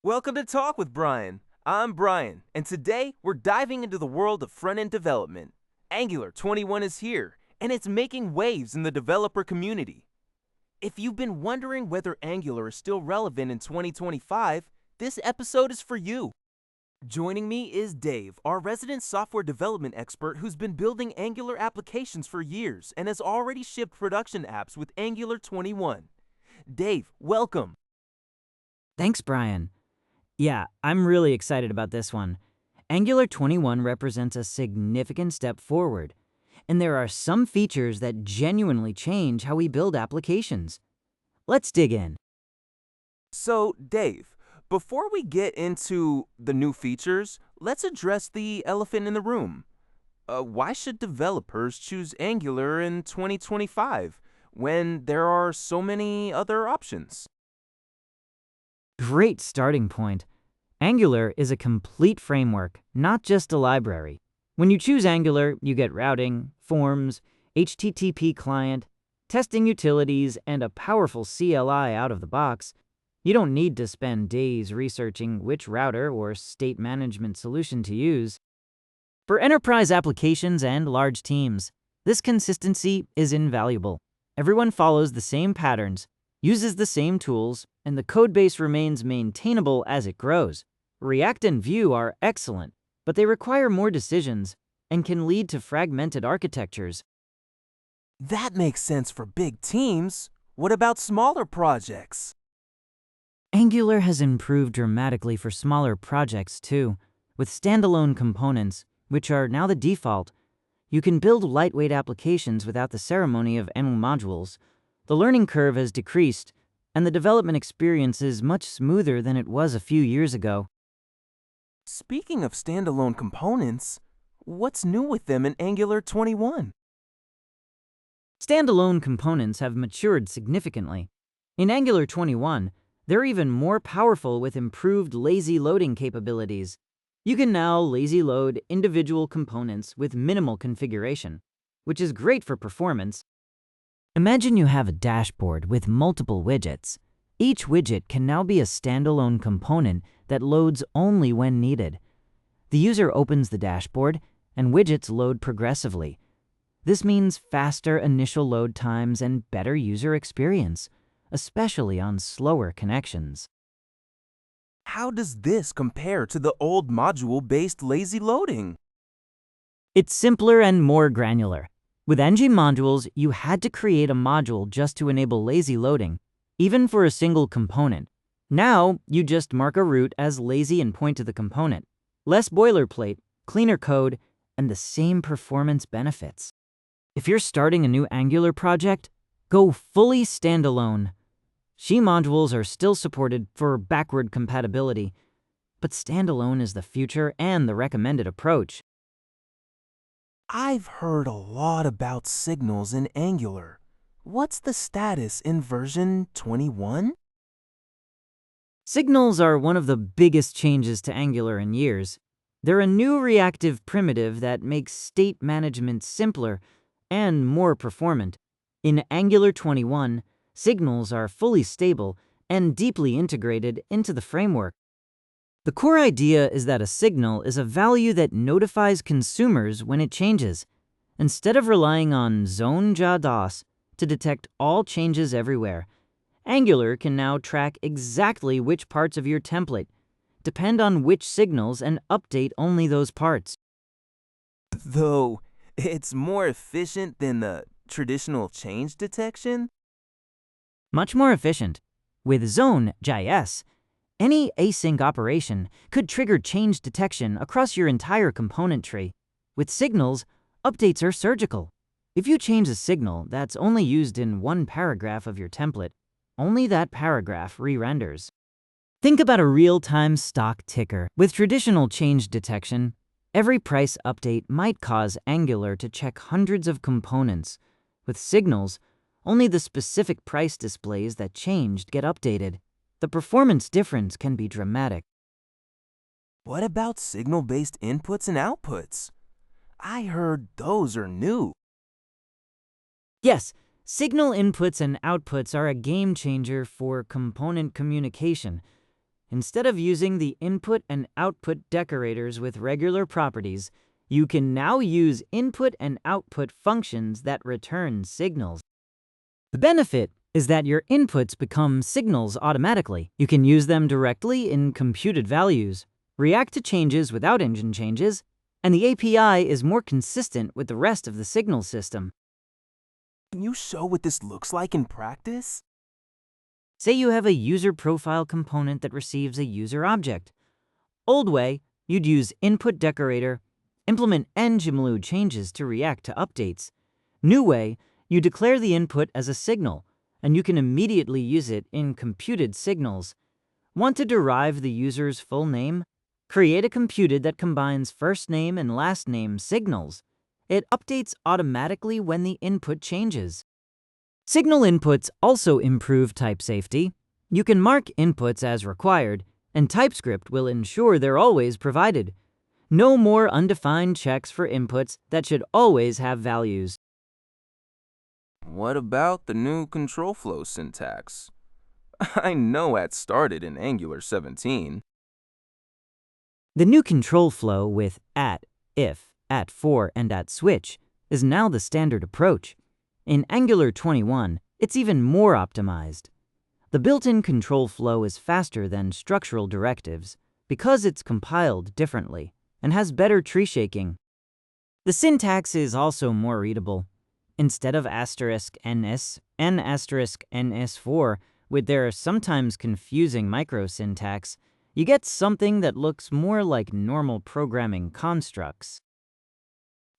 Welcome to Talk with Brian. I'm Brian, and today we're diving into the world of front-end development. Angular 21 is here, and it's making waves in the developer community. If you've been wondering whether Angular is still relevant in 2025, this episode is for you. Joining me is Dave, our resident software development expert who's been building Angular applications for years and has already shipped production apps with Angular 21. Dave, welcome. Thanks, Brian. Yeah, I'm really excited about this one. Angular 21 represents a significant step forward, and there are some features that genuinely change how we build applications. Let's dig in. So, Dave, before we get into the new features, let's address the elephant in the room. Why should developers choose Angular in 2025 when there are so many other options? Great starting point. Angular is a complete framework, not just a library. When you choose Angular, you get routing, forms, HTTP client, testing utilities, and a powerful CLI out of the box. You don't need to spend days researching which router or state management solution to use. For enterprise applications and large teams, this consistency is invaluable. Everyone follows the same patterns, uses the same tools, and the codebase remains maintainable as it grows. React and Vue are excellent, but they require more decisions and can lead to fragmented architectures. That makes sense for big teams. What about smaller projects? Angular has improved dramatically for smaller projects too. With standalone components, which are now the default, you can build lightweight applications without the ceremony of NgModules. The learning curve has decreased, and the development experience is much smoother than it was a few years ago. Speaking of standalone components, what's new with them in Angular 21? Standalone components have matured significantly. In Angular 21, they're even more powerful with improved lazy loading capabilities. You can now lazy load individual components with minimal configuration, which is great for performance. Imagine you have a dashboard with multiple widgets. Each widget can now be a standalone component that loads only when needed. The user opens the dashboard, and widgets load progressively. This means faster initial load times and better user experience, especially on slower connections. How does this compare to the old module-based lazy loading? It's simpler and more granular. With NgModules, you had to create a module just to enable lazy loading, even for a single component. Now, you just mark a root as lazy and point to the component. Less boilerplate, cleaner code, and the same performance benefits. If you're starting a new Angular project, go fully standalone. NgModules are still supported for backward compatibility, but standalone is the future and the recommended approach. I've heard a lot about signals in Angular. What's the status in version 21? Signals are one of the biggest changes to Angular in years. They're a new reactive primitive that makes state management simpler and more performant. In Angular 21, signals are fully stable and deeply integrated into the framework. The core idea is that a signal is a value that notifies consumers when it changes. Instead of relying on zone JADOS to detect all changes everywhere, Angular can now track exactly which parts of your template, depend on which signals, and update only those parts. Though it's more efficient than the traditional change detection? Much more efficient. With Zone.js, any async operation could trigger change detection across your entire component tree. With signals, updates are surgical. If you change a signal that's only used in one paragraph of your template, only that paragraph re-renders. Think about a real-time stock ticker. With traditional change detection, every price update might cause Angular to check hundreds of components. With signals, only the specific price displays that changed get updated. The performance difference can be dramatic. What about signal-based inputs and outputs? I heard those are new. Yes, signal inputs and outputs are a game changer for component communication. Instead of using the input and output decorators with regular properties, you can now use input and output functions that return signals. The benefit is that your inputs become signals automatically. You can use them directly in computed values, react to changes without engine changes, and the API is more consistent with the rest of the signal system. Can you show what this looks like in practice? Say you have a user profile component that receives a user object. Old way, you'd use input decorator, implement NgModules changes to react to updates. New way, you declare the input as a signal, and you can immediately use it in computed signals. Want to derive the user's full name? Create a computed that combines first name and last name signals. It updates automatically when the input changes. Signal inputs also improve type safety. You can mark inputs as required, and TypeScript will ensure they're always provided. No more undefined checks for inputs that should always have values. What about the new control flow syntax? I know it started in Angular 17. The new control flow with at, if, at for, and at switch is now the standard approach. In Angular 21, it's even more optimized. The built-in control flow is faster than structural directives because it's compiled differently and has better tree shaking. The syntax is also more readable. Instead of *ns, n*ns4 with their sometimes confusing microsyntax, you get something that looks more like normal programming constructs.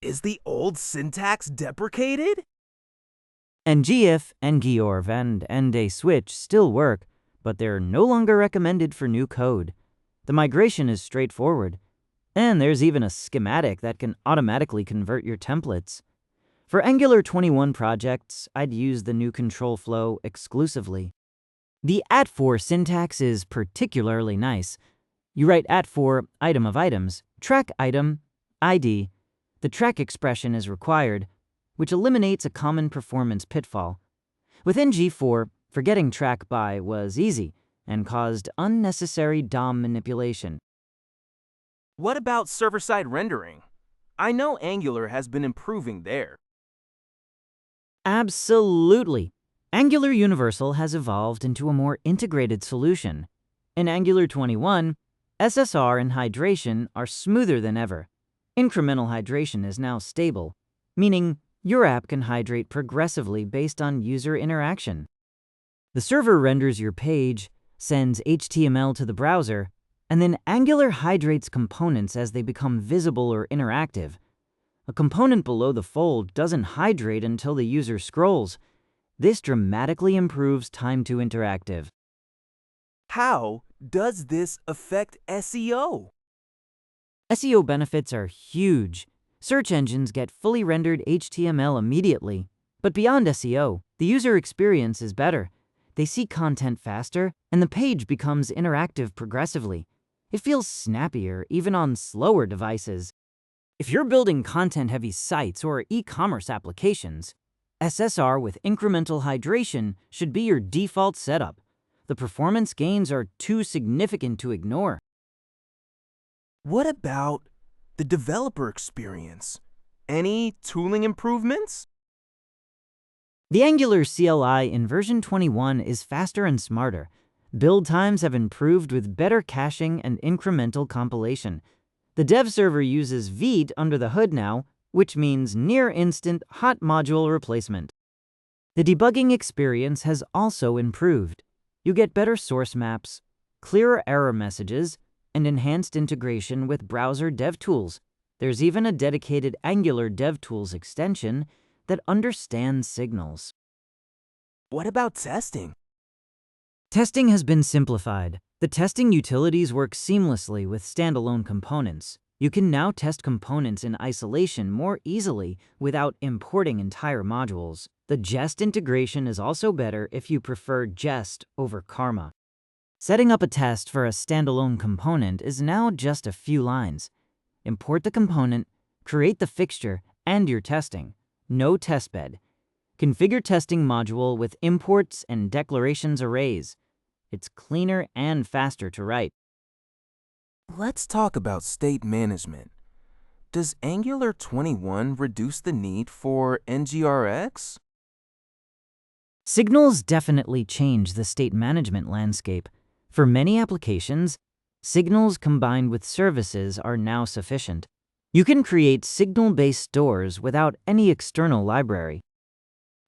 Is the old syntax deprecated? ngIf, ngorv, and ndaswitch still work, but they're no longer recommended for new code. The migration is straightforward, and there's even a schematic that can automatically convert your templates. For Angular 21 projects, I'd use the new control flow exclusively. The @for syntax is particularly nice. You write @for item of items, track item, ID. The track expression is required, which eliminates a common performance pitfall. With ng4, forgetting track by was easy and caused unnecessary DOM manipulation. What about server-side rendering? I know Angular has been improving there. Absolutely. Angular Universal has evolved into a more integrated solution. In Angular 21, SSR and hydration are smoother than ever. Incremental hydration is now stable, meaning your app can hydrate progressively based on user interaction. The server renders your page, sends HTML to the browser, and then Angular hydrates components as they become visible or interactive. A component below the fold doesn't hydrate until the user scrolls. This dramatically improves time to interactive. How does this affect SEO? SEO benefits are huge. Search engines get fully rendered HTML immediately. But beyond SEO, the user experience is better. They see content faster, and the page becomes interactive progressively. It feels snappier even on slower devices. If you're building content-heavy sites or e-commerce applications, SSR with incremental hydration should be your default setup. The performance gains are too significant to ignore. What about the developer experience? Any tooling improvements? The Angular CLI in version 21 is faster and smarter. Build times have improved with better caching and incremental compilation. The dev server uses Vite under the hood now, which means near-instant hot module replacement. The debugging experience has also improved. You get better source maps, clearer error messages, and enhanced integration with browser DevTools. There's even a dedicated Angular DevTools extension that understands signals. What about testing? Testing has been simplified. The testing utilities work seamlessly with standalone components. You can now test components in isolation more easily without importing entire modules. The Jest integration is also better if you prefer Jest over Karma. Setting up a test for a standalone component is now just a few lines. Import the component, create the fixture, and you're testing. No testbed. Configure testing module with imports and declarations arrays. It's cleaner and faster to write. Let's talk about state management. Does Angular 21 reduce the need for NGRX? Signals definitely change the state management landscape. For many applications, signals combined with services are now sufficient. You can create signal-based stores without any external library.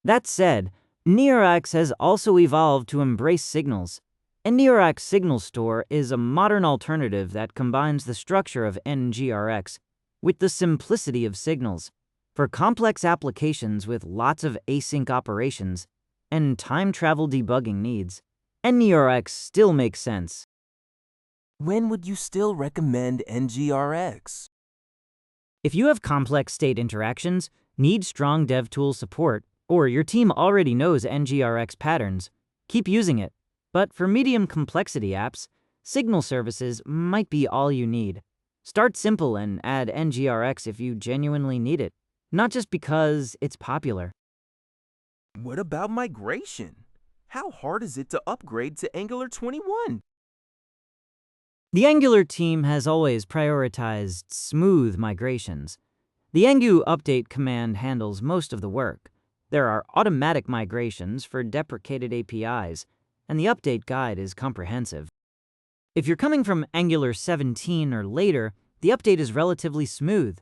That said, NGRX has also evolved to embrace signals. NGRX Signal Store is a modern alternative that combines the structure of NGRX with the simplicity of signals. For complex applications with lots of async operations and time travel debugging needs, NGRX still makes sense. When would you still recommend NGRX? If you have complex state interactions, need strong DevTools support, or your team already knows NGRX patterns, keep using it. But for medium complexity apps, signal services might be all you need. Start simple and add NGRX if you genuinely need it, not just because it's popular. What about migration? How hard is it to upgrade to Angular 21? The Angular team has always prioritized smooth migrations. The engu update command handles most of the work. There are automatic migrations for deprecated APIs, and the update guide is comprehensive. If you're coming from Angular 17 or later, the update is relatively smooth.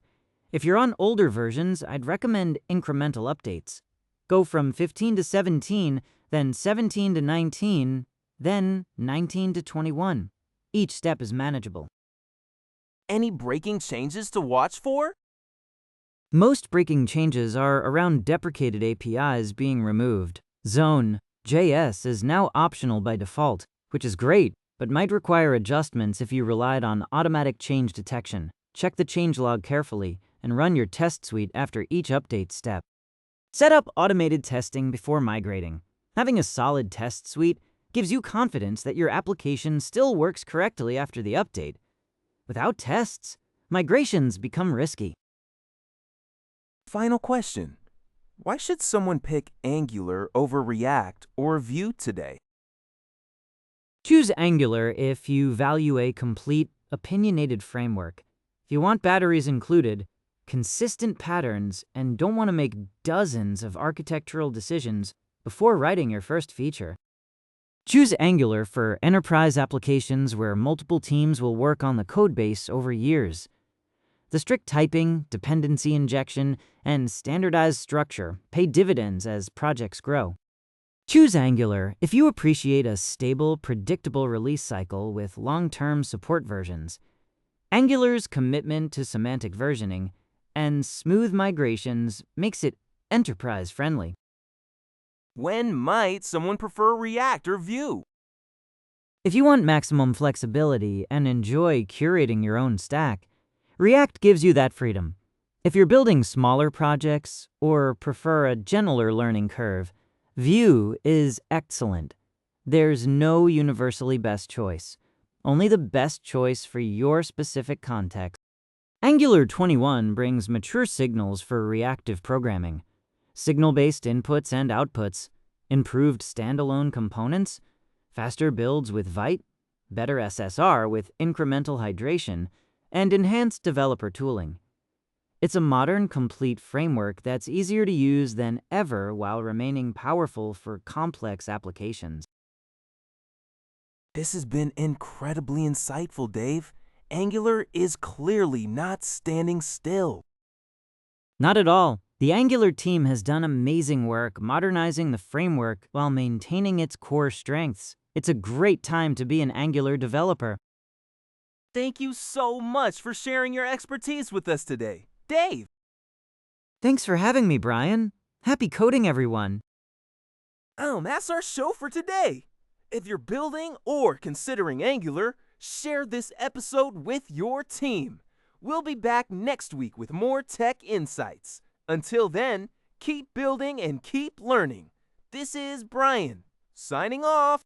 If you're on older versions, I'd recommend incremental updates. Go from 15 to 17, then 17 to 19, then 19 to 21. Each step is manageable. Any breaking changes to watch for? Most breaking changes are around deprecated APIs being removed. Zone.js is now optional by default, which is great, but might require adjustments if you relied on automatic change detection. Check the changelog carefully and run your test suite after each update step. Set up automated testing before migrating. Having a solid test suite gives you confidence that your application still works correctly after the update. Without tests, migrations become risky. Final question. Why should someone pick Angular over React or Vue today? Choose Angular if you value a complete, opinionated framework. If you want batteries included, consistent patterns, and don't want to make dozens of architectural decisions before writing your first feature. Choose Angular for enterprise applications where multiple teams will work on the codebase over years. The strict typing, dependency injection, and standardized structure pay dividends as projects grow. Choose Angular if you appreciate a stable, predictable release cycle with long-term support versions. Angular's commitment to semantic versioning and smooth migrations makes it enterprise-friendly. When might someone prefer React or Vue? If you want maximum flexibility and enjoy curating your own stack, React gives you that freedom. If you're building smaller projects or prefer a gentler learning curve, Vue is excellent. There's no universally best choice, only the best choice for your specific context. Angular 21 brings mature signals for reactive programming, signal-based inputs and outputs, improved standalone components, faster builds with Vite, better SSR with incremental hydration, and enhanced developer tooling. It's a modern, complete framework that's easier to use than ever while remaining powerful for complex applications. This has been incredibly insightful, Dave. Angular is clearly not standing still. Not at all. The Angular team has done amazing work modernizing the framework while maintaining its core strengths. It's a great time to be an Angular developer. Thank you so much for sharing your expertise with us today, Dave. Thanks for having me, Brian. Happy coding, everyone. That's our show for today. If you're building or considering Angular, share this episode with your team. We'll be back next week with more tech insights. Until then, keep building and keep learning. This is Brian, signing off.